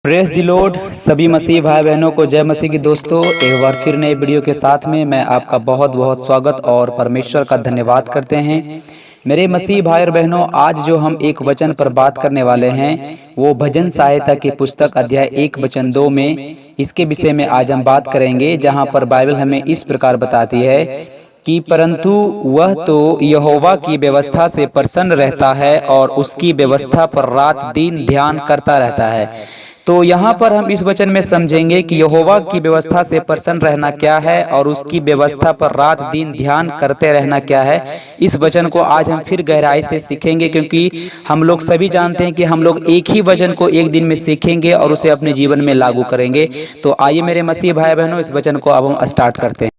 Press the Lord. सभी मसीह भाई बहनों को जय मसीह की। दोस्तों, एक बार फिर नए वीडियो के साथ में मैं आपका बहुत बहुत स्वागत और परमेश्वर का धन्यवाद करते हैं। मेरे मसीह भाई और बहनों, आज जो हम एक वचन पर बात करने वाले हैं वो भजन सहायता की पुस्तक अध्याय 1 वचन 2 में इसके विषय में आज हम बात करेंगे, जहाँ पर बाइबल हमें इस प्रकार बताती है कि परंतु वह तो यहोवा की व्यवस्था से प्रसन्न रहता है और उसकी व्यवस्था पर रात दिन ध्यान करता रहता है। तो यहाँ पर हम इस वचन में समझेंगे कि यहोवा की व्यवस्था से प्रसन्न रहना क्या है और उसकी व्यवस्था पर रात दिन ध्यान करते रहना क्या है। इस वचन को आज हम फिर गहराई से सीखेंगे, क्योंकि हम लोग सभी जानते हैं कि हम लोग एक ही वचन को एक दिन में सीखेंगे और उसे अपने जीवन में लागू करेंगे। तो आइए मेरे मसीह भाई बहनों, इस वचन को अब हम स्टार्ट करते हैं।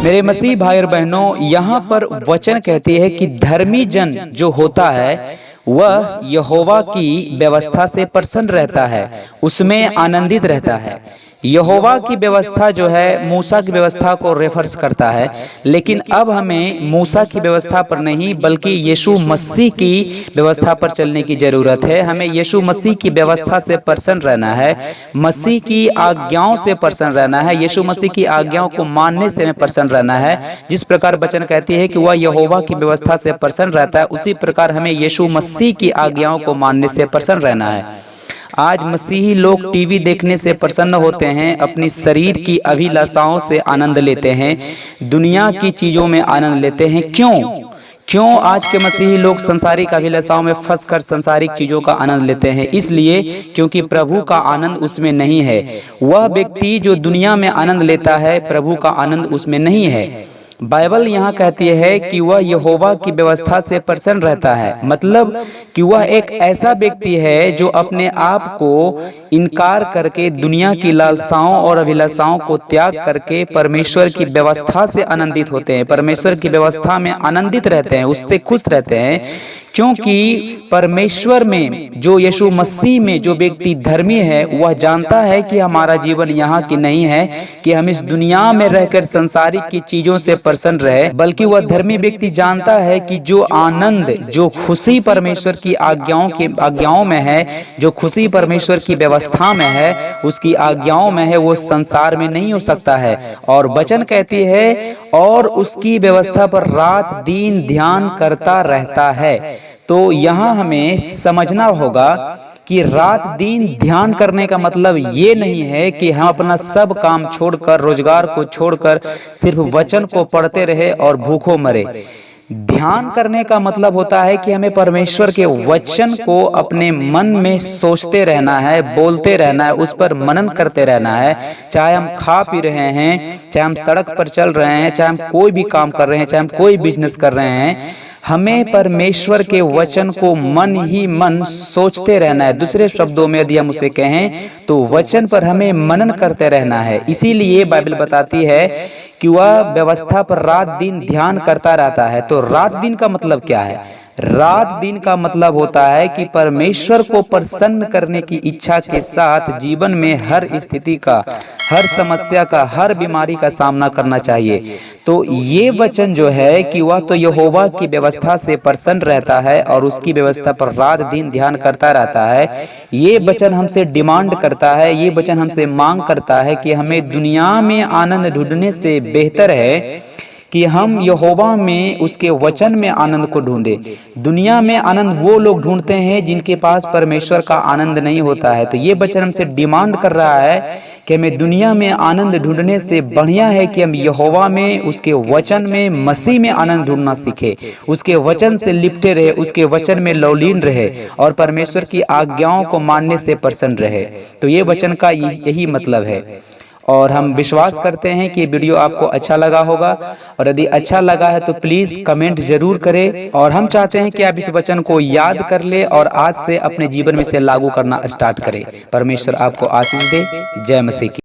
मेरे मसीह भाई और बहनों, यहाँ पर वचन कहती है कि धर्मी जन जो होता है वह यहोवा की व्यवस्था से प्रसन्न रहता है, उसमें आनंदित रहता है। यहोवा की व्यवस्था जो है मूसा की व्यवस्था को रेफर्स करता है, लेकिन अब हमें मूसा की व्यवस्था पर नहीं बल्कि यीशु मसीह की व्यवस्था पर चलने की जरूरत है। हमें यीशु मसीह की व्यवस्था से प्रसन्न रहना है, मसीह की आज्ञाओं से प्रसन्न रहना है, यीशु मसीह की आज्ञाओं को मानने से हमें प्रसन्न रहना है। जिस प्रकार वचन कहती है कि वह यहोवा की व्यवस्था से प्रसन्न रहता है, उसी प्रकार हमें यीशु मसीह की आज्ञाओं को मानने से प्रसन्न रहना है। आज मसीही लोग टीवी देखने से प्रसन्न होते हैं, अपनी शरीर की अभिलाषाओं से आनंद लेते हैं, दुनिया की चीजों में आनंद लेते हैं। क्यों आज के मसीही लोग संसारिक अभिलाषाओं में फंसकर संसारिक चीजों का आनंद लेते हैं? इसलिए क्योंकि प्रभु का आनंद उसमें नहीं है। वह व्यक्ति जो दुनिया में आनंद लेता है, प्रभु का आनंद उसमें नहीं है। बाइबल यहाँ कहती है कि वह यहोवा की व्यवस्था से प्रसन्न रहता है, मतलब कि वह एक ऐसा व्यक्ति है जो अपने आप को इनकार करके दुनिया की लालसाओं और अभिलाषाओं को त्याग करके परमेश्वर की व्यवस्था से आनंदित होते हैं, परमेश्वर की व्यवस्था में आनंदित रहते हैं, उससे खुश रहते हैं। क्योंकि परमेश्वर में जो यीशु मसीह में जो व्यक्ति धर्मी है, वह जानता है कि हमारा जीवन यहाँ की नहीं है कि हम इस दुनिया में रहकर संसारिक की चीजों से प्रसन्न रहे, बल्कि वह धर्मी व्यक्ति जानता है कि जो आनंद, जो खुशी परमेश्वर की आज्ञाओं में है, जो खुशी परमेश्वर की व्यवस्था में है, उसकी आज्ञाओं में है, वो संसार में नहीं हो सकता है। और वचन कहती है और उसकी व्यवस्था पर रात दिन ध्यान करता रहता है। तो यहाँ हमें समझना होगा कि रात दिन ध्यान करने का मतलब ये नहीं है कि हम अपना सब काम छोड़कर, रोजगार को छोड़कर सिर्फ वचन को पढ़ते रहे और भूखों मरे। ध्यान करने का मतलब होता है कि हमें परमेश्वर के वचन को अपने मन में सोचते रहना है, बोलते रहना है, उस पर मनन करते रहना है। चाहे हम खा पी रहे हैं, चाहे हम सड़क पर चल रहे हैं, चाहे हम कोई भी काम कर रहे हैं, चाहे हम कोई बिजनेस कर रहे हैं, हमें परमेश्वर के वचन को मन ही मन सोचते रहना है। दूसरे शब्दों में यदि हम उसे कहें तो वचन पर हमें मनन करते रहना है। इसीलिए बाइबल बताती है कि वह व्यवस्था पर रात दिन ध्यान करता रहता है। तो रात दिन का मतलब क्या है? रात दिन का मतलब होता है कि परमेश्वर को प्रसन्न करने की इच्छा के साथ जीवन में हर स्थिति का, हर समस्या का, हर बीमारी का सामना करना चाहिए। तो ये वचन जो है कि वह तो यहोवा की व्यवस्था से प्रसन्न रहता है और उसकी व्यवस्था पर रात दिन ध्यान करता रहता है, ये वचन हमसे डिमांड करता है, ये वचन हमसे मांग करता है कि हमें दुनिया में आनंद ढूंढने से बेहतर है कि हम यहोवा में, उसके वचन में आनंद को ढूंढे। दुनिया में आनंद वो लोग ढूंढते हैं जिनके पास परमेश्वर का आनंद नहीं होता है। तो ये वचन हमसे डिमांड कर रहा है कि हमें दुनिया में आनंद ढूंढने से बढ़िया है कि हम यहोवा में, उसके वचन में, मसीह में आनंद ढूंढना सीखे, उसके वचन से लिपटे रहे, उसके वचन में लौलीन रहे और परमेश्वर की आज्ञाओं को मानने से प्रसन्न रहे। तो ये वचन का यही मतलब है। और हम विश्वास करते हैं कि वीडियो आपको अच्छा लगा होगा, और यदि अच्छा लगा है तो प्लीज कमेंट जरूर करें। और हम चाहते हैं कि आप इस वचन को याद कर ले और आज से अपने जीवन में से लागू करना स्टार्ट करें। परमेश्वर आपको आशीष दे। जय मसीह की।